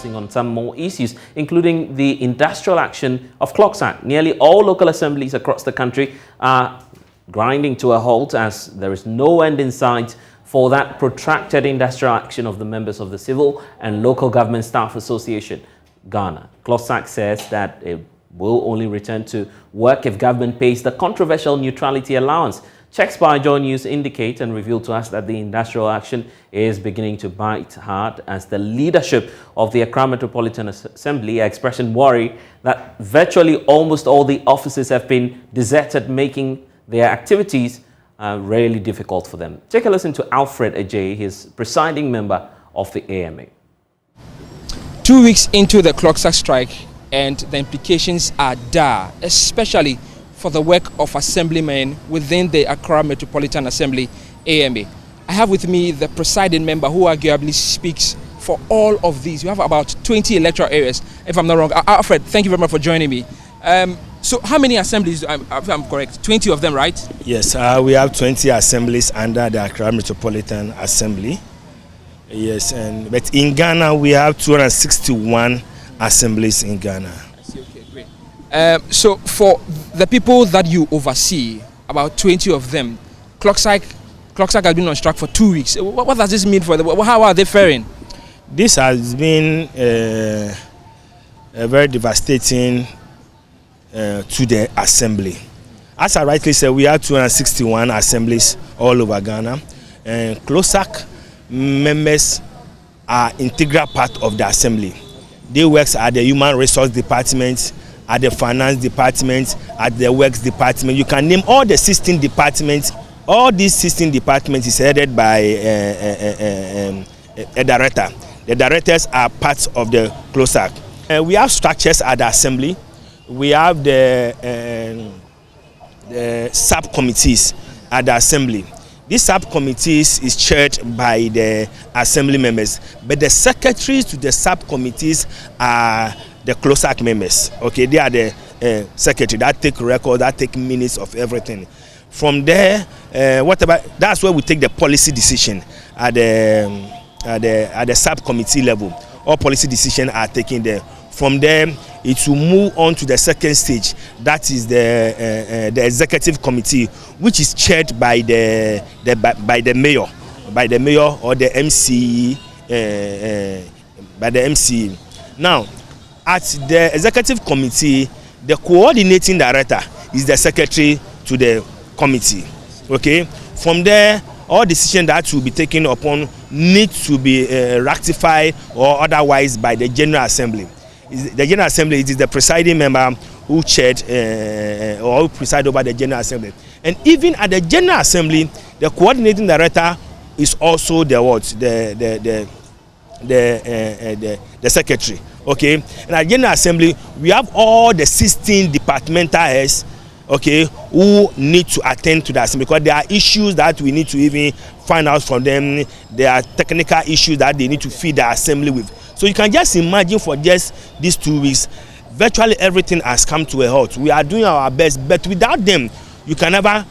focusing on some more issues, including the industrial action of CLOGSAG. Nearly all local assemblies across the country are grinding to a halt as there is no end in sight for that protracted industrial action of the members of the Civil and Local Government Staff Association, Ghana. CLOGSAG says that it will only return to work if government pays the controversial neutrality allowance. Checks by Joy News indicate and reveal to us that the industrial action is beginning to bite hard as the leadership of the Accra Metropolitan Assembly are expressing worry that virtually almost all the offices have been deserted, making their activities really difficult for them. Take a listen to Alfred Ajay, his presiding member of the AMA. 2 weeks into the CLOGSAG strike, and the implications are dire, especially for the work of assemblymen within the Accra Metropolitan Assembly, AMA. I have with me the presiding member who arguably speaks for all of these. You have about 20 electoral areas, if I'm not wrong. Alfred, thank you very much for joining me. So how many assemblies, if I'm correct, 20 of them, right? Yes, we have 20 assemblies under the Accra Metropolitan Assembly. Yes, but in Ghana, we have 261 assemblies in Ghana. I see, okay, great. So for the people that you oversee, about 20 of them, CLOGSAG has been on strike for 2 weeks. What does this mean for them? How are they faring? This has been a very devastating to the assembly. As I rightly said, we have 261 assemblies all over Ghana, and CLOGSAG members are integral part of the assembly. They work at the Human Resource Department, at the Finance Department, at the Works Department. You can name all the 16 departments. All these 16 departments is headed by a director. The directors are part of the CLOGSAG. We have structures at the assembly. We have the subcommittees at the assembly. These subcommittees is chaired by the assembly members, but the secretaries to the subcommittees are the CLOGSAG members. Okay, they are the secretary that take record, that take minutes of everything. From there, that's where we take the policy decision at the subcommittee level. All policy decisions are taken there. From there, it will move on to the second stage. That is the executive committee, which is chaired by the mayor or the MC, by the MC. Now, at the executive committee, the coordinating director is the secretary to the committee. Okay. From there, all decisions that will be taken upon need to be ratified or otherwise by the General Assembly. The General Assembly is the presiding member who chaired or who preside over the General Assembly. And even at the General Assembly, the coordinating director is also the secretary. Okay, and at General Assembly, we have all the 16 departmental heads, okay, who need to attend to the assembly because there are issues that we need to even find out from them. There are technical issues that they need to feed the assembly with. So you can just imagine for just these 2 weeks, virtually everything has come to a halt. We are doing our best, but without them, you can never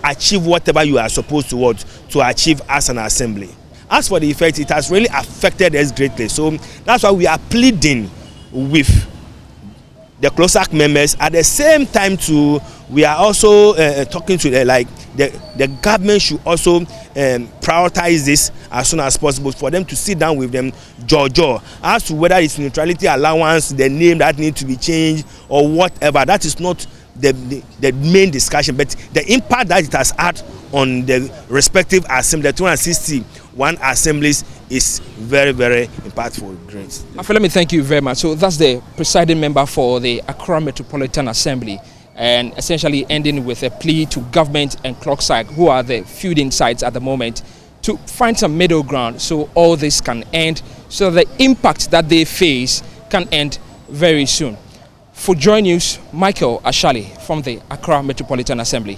achieve whatever you are supposed to achieve as an assembly. As for the effect, it has really affected us greatly. So that's why we are pleading with the CLOGSAG members. At the same time, too, we are also talking to the government should also prioritize this as soon as possible for them to sit down with them, Jojo, as to whether it's neutrality allowance, the name that needs to be changed or whatever. That is not the main discussion, but the impact that it has had on the respective assembly, the 261 assemblies, is very, very impactful. Great. Let me thank you very much. So that's the presiding member for the Accra Metropolitan Assembly, and essentially ending with a plea to government and CLOGSAG, who are the feuding sides at the moment, to find some middle ground so all this can end, so the impact that they face can end very soon. For Joy News, Michael Ashali from the Accra Metropolitan Assembly.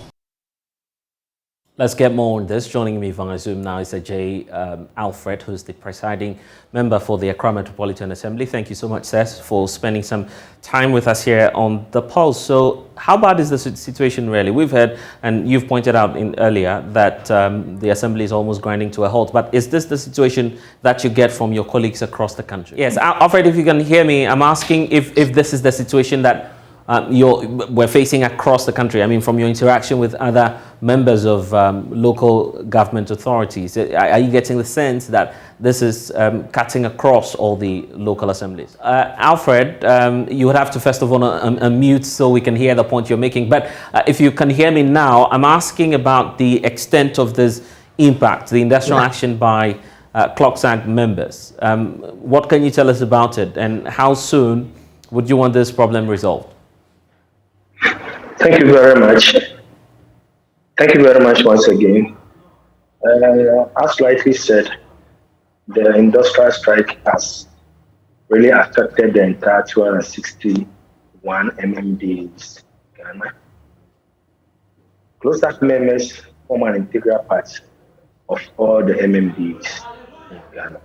Let's get more on this. Joining me via Zoom now is Ajay Alfred, who's the presiding member for the Accra Metropolitan Assembly. Thank you so much, sir, for spending some time with us here on The Pulse. So how bad is the situation really? We've heard, and you've pointed out earlier, that the Assembly is almost grinding to a halt. But is this the situation that you get from your colleagues across the country? Yes, Alfred, if you can hear me, I'm asking if this is the situation that we're facing across the country. I mean, from your interaction with other members of local government authorities, are you getting the sense that this is cutting across all the local assemblies? Alfred, you would have to first of all unmute so we can hear the point you're making. But if you can hear me now, I'm asking about the extent of this impact, the industrial action by CLOGSAG members. What can you tell us about it, and how soon would you want this problem resolved? Thank you very much. Thank you very much once again. As rightly said, the industrial strike has really affected the entire 261 MMDs in Ghana. CLOGSAG members form an integral part of all the MMDs in Ghana.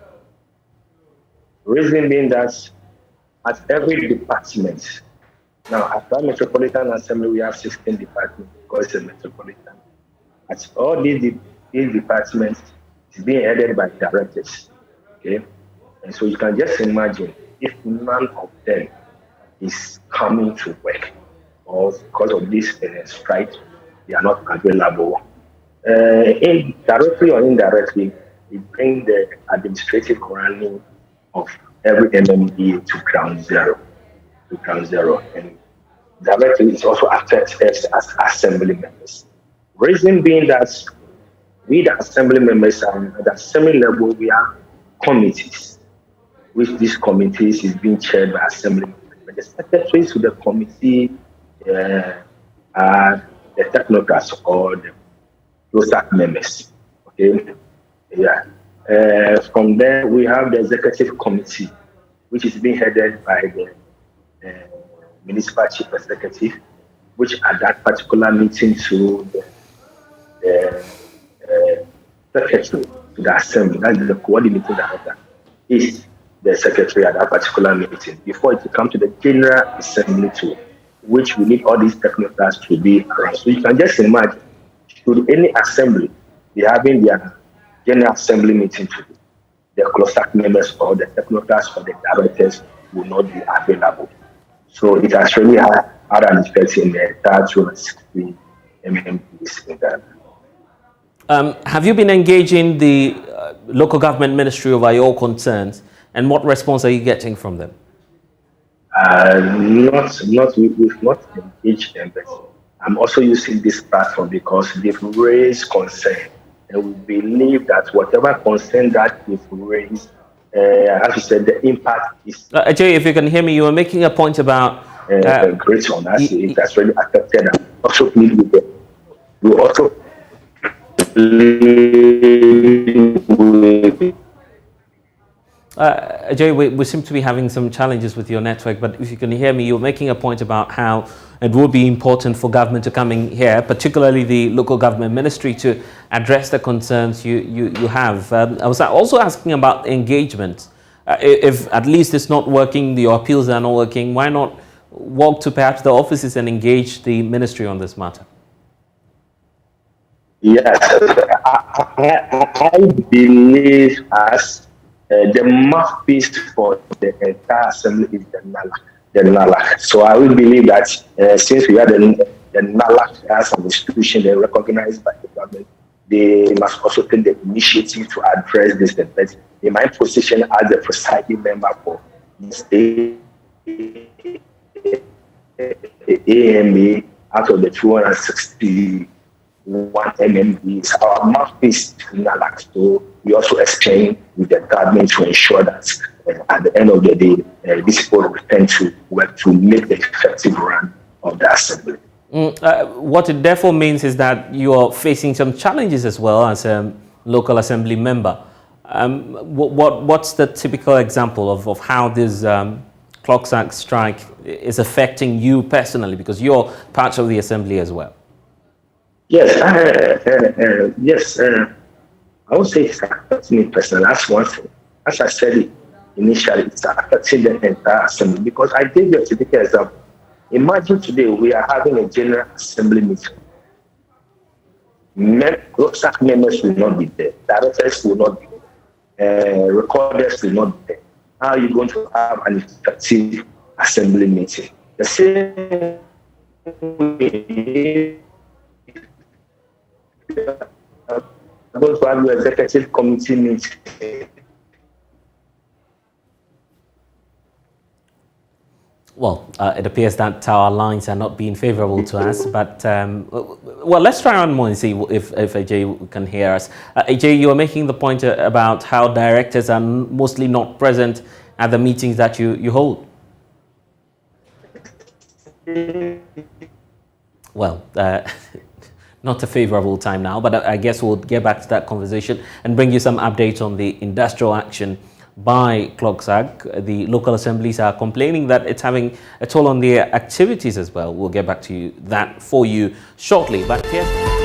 Reason being that at every department, now, at Accra Metropolitan Assembly, we have 16 departments because it's a metropolitan. At all these departments, it's being headed by directors. Okay? And so you can just imagine if none of them is coming to work, or because of this strike, they are not available. Directly or indirectly, it brings the administrative running of every MMD to ground zero. And directly it also affects us as assembly members. Reason being that we, the assembly members, at the assembly level, we have committees, which these committees is being chaired by assembly members. But the secretaries to the committee are the technocrats or the CLOGSAG members. Okay, yeah. From there, we have the executive committee, which is being headed by the municipal chief executive, which at that particular meeting to the secretary to the assembly, that is the coordinating director, is the secretary at that particular meeting before it will come to the general assembly too, which we need all these technocrats to be around. So you can just imagine, should any assembly be having their general assembly meeting today, the CLOGSAG members or the technocrats or the directors will not be available. So it has really had an effect in the entire 260 MMDs in Ghana. Have you been engaging the local government ministry over your concerns, and what response are you getting from them? We've not engaged them, but I'm also using this platform because they've raised concern, and we believe that whatever concern that they've raised, as you said, the impact is... Ajay, if you can hear me, you were making a point about... great on us. It has really affected us. Also, we also... Ajay, we seem to be having some challenges with your network, but if you can hear me, you're making a point about how it would be important for government to come in here, particularly the local government ministry, to address the concerns you have. I was also asking about engagement. If at least it's not working, your appeals are not working, why not walk to perhaps the offices and engage the ministry on this matter? Yes, I believe as the mouthpiece for the entire assembly is the NALAC. So I will believe that since we have the NALAC as an institution, they're recognized by the government, they must also take the initiative to address this. But in my position as the presiding member for this AMA, out of the 261 MMDs, our mouthpiece is NALAC. So we also exchange with the government to ensure that at the end of the day, these people return to work to make the effective run of the assembly. What it therefore means is that you are facing some challenges as well as a local assembly member. What's the typical example of how this CLOGSAG strike is affecting you personally, because you're part of the assembly as well? Yes, yes. I would say it's affecting me personally. That's one thing. As I said it initially, it's affecting the entire assembly because I gave you a typical example. Imagine today we are having a general assembly meeting. CLOGSAG members will not be there. Directors will not be there. Recorders will not be there. How are you going to have an effective assembly meeting? The same way going to have your executive committee meeting. Well, it appears that our lines are not being favorable to us, but well, let's try on more and see if AJ can hear us. AJ, you were making the point about how directors are mostly not present at the meetings that you hold. Well, not a favorable time now, but I guess we'll get back to that conversation and bring you some updates on the industrial action by CLOGSAG. The local assemblies are complaining that it's having a toll on their activities as well. We'll get back to that for you shortly. But yes.